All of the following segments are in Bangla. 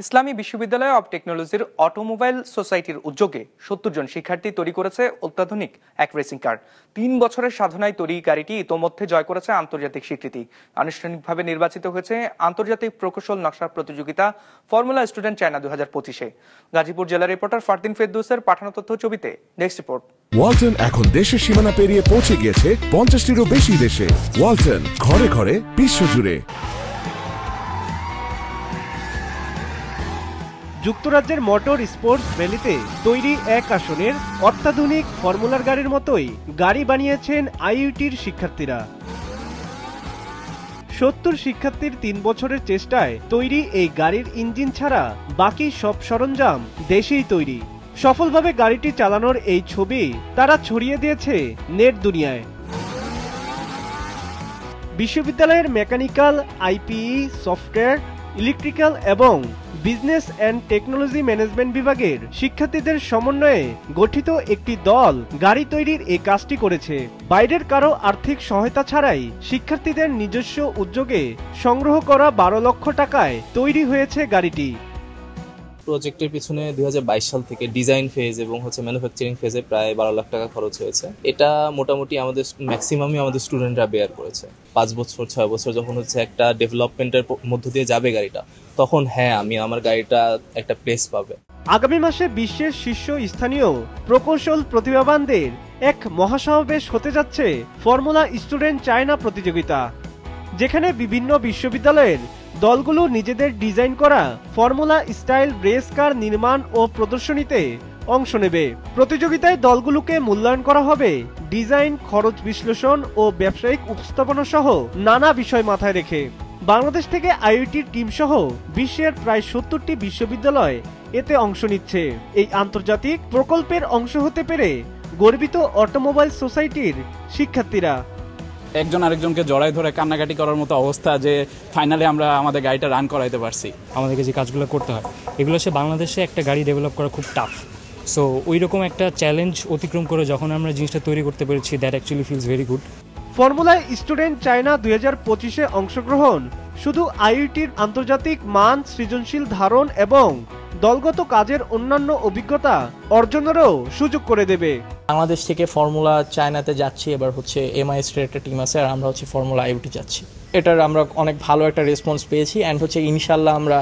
ইসলামী বিশ্ববিদ্যালয় অব টেকনোলজির অটোমোবাইল সোসাইটির উদ্যোগে ৭০ জন শিক্ষার্থী তৈরি করেছে অত্যাধুনিক এক রেসিং কার। ৩ বছরের সাধনায় তৈরি গাড়িটি ইতোমধ্যে জয় করেছে আন্তর্জাতিক স্বীকৃতি। আনুষ্ঠানিকভাবে নির্বাচিত হয়েছে আন্তর্জাতিক প্রকৌশল নকশা প্রতিযোগিতা ফর্মুলা স্টুডেন্ট চায়না 2025-এ। গাজীপুর জেলা রিপোর্টার ফারদিন ফেরদৌসের পাঠানো তথ্য ছবিতে নেক্সট রিপোর্ট। ওয়ালটন এখন দেশের সীমানা পেরিয়ে পৌঁছে গিয়েছে 50টিরও বেশি দেশে। ওয়ালটন, ঘরে ঘরে বিশ্বজুড়ে। যুক্তরাজ্যের মোটর স্পোর্টস ভ্যালিতে তৈরি এক আসনের অত্যাধুনিক ফর্মুলার গাড়ির মতোই গাড়ি বানিয়েছেন আইইউটির শিক্ষার্থীরা। ৭০ শিক্ষার্থীর ৩ বছরের চেষ্টায় তৈরি এই গাড়ির ইঞ্জিন ছাড়া বাকি সব সরঞ্জাম দেশেই তৈরি। সফলভাবে গাড়িটি চালানোর এই ছবি তারা ছড়িয়ে দিয়েছে নেট দুনিয়ায়। বিশ্ববিদ্যালয়ের মেকানিক্যাল, আইপিই, সফটওয়্যার, ইলেকট্রিক্যাল এবং বিজনেস অ্যান্ড টেকনোলজি ম্যানেজমেন্ট বিভাগের শিক্ষার্থীদের সমন্বয়ে গঠিত একটি দল গাড়ি তৈরির এই কাজটি করেছে। বাইরের কারো আর্থিক সহায়তা ছাড়াই শিক্ষার্থীদের নিজস্ব উদ্যোগে সংগ্রহ করা 12 লক্ষ টাকায় তৈরি হয়েছে গাড়িটি। প্রজেক্টের পিছনে 2022 সাল থেকে ডিজাইন ফেজ এবং ম্যানুফ্যাকচারিং ফেজে প্রায় 12 লাখ টাকা খরচ হয়েছে। এটা মোটামুটি ম্যাক্সিমামই আমাদের স্টুডেন্টরা বেয়ার করেছে। 5 বছর 6 বছর যখন একটা ডেভেলপমেন্টের মধ্য দিয়ে যাবে গাড়িটা, তখন আমার গাড়িটা একটা প্লেস পাবে। আগামী মাসে বিশ্বের শীর্ষ স্থানীয় প্রকৌশল প্রতিভাবানদের এক মহাসমাবেশ হতে যাচ্ছে ফর্মুলা স্টুডেন্ট চায়না প্রতিযোগিতা, যেখানে বিভিন্ন বিশ্ববিদ্যালয়ের দলগুলো নিজেদের ডিজাইন করা ফর্মুলা স্টাইল রেস কার নির্মাণ ও প্রদর্শনীতে অংশ নেবে। প্রতিযোগিতায় দলগুলোকে মূল্যায়ন করা হবে ডিজাইন, খরচ বিশ্লেষণ ও ব্যবসায়িক উপস্থাপনা সহ নানা বিষয় মাথায় রেখে। বাংলাদেশ থেকে আইইউটির টিম সহ বিশ্বের প্রায় 70টি বিশ্ববিদ্যালয় এতে অংশ নিচ্ছে। এই আন্তর্জাতিক প্রকল্পের অংশ হতে পেরে গর্বিত অটোমোবাইল সোসাইটির শিক্ষার্থীরা। একজন আরেকজনকে জড়াই ধরে কান্নাকাটি করার মতো অবস্থা যে ফাইনালি আমরা আমাদের গাড়িটা রান করাইতে পারছি। আমাদেরকে যে কাজগুলো করতে হয় এগুলো সে বাংলাদেশে একটা গাড়ি ডেভেলপ করা খুব টাফ। সো ওই রকম একটা চ্যালেঞ্জ অতিক্রম করে যখন আমরা জিনিসটা তৈরি করতে পেরেছি, that actually feels very good. Formula student China 2025-এ অংশগ্রহণ শুধু আইইউটির আন্তর্জাতিক মান, সৃজনশীল ধারণ এবং দলগত কাজের অন্যান্য অভিজ্ঞতা অর্জনেরও সুযোগ করে দেবে। বাংলাদেশ থেকে ফর্মুলা চায়নাতে যাচ্ছি, এবার এমআইএস এর একটা টিম আছে, আর আমরা ফর্মুলা আইইউটি যাচ্ছি। এটার আমরা অনেক ভালো একটা রেসপন্স পেয়েছি অ্যান্ড ইনশাল্লাহ আমরা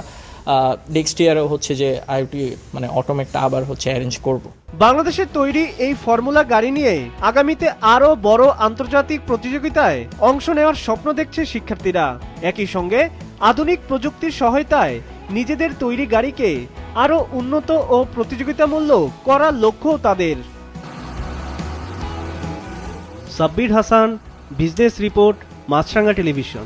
নেক্সট ইয়ারেও যে আইইউটি অটোমেটটা আবার অ্যারেঞ্জ করব। বাংলাদেশের তৈরি এই ফর্মুলা গাড়ি নিয়ে আগামীতে আরো বড় আন্তর্জাতিক প্রতিযোগিতায় অংশ নেওয়ার স্বপ্ন দেখছে শিক্ষার্থীরা। একই সঙ্গে আধুনিক প্রযুক্তির সহায়তায় নিজেদের তৈরি গাড়িকে আরো উন্নত ও প্রতিযোগিতামূলক করার লক্ষ্য তাদের। সাব্বির হাসান, বিজনেস রিপোর্ট, মাছরাঙ্গা টেলিভিশন।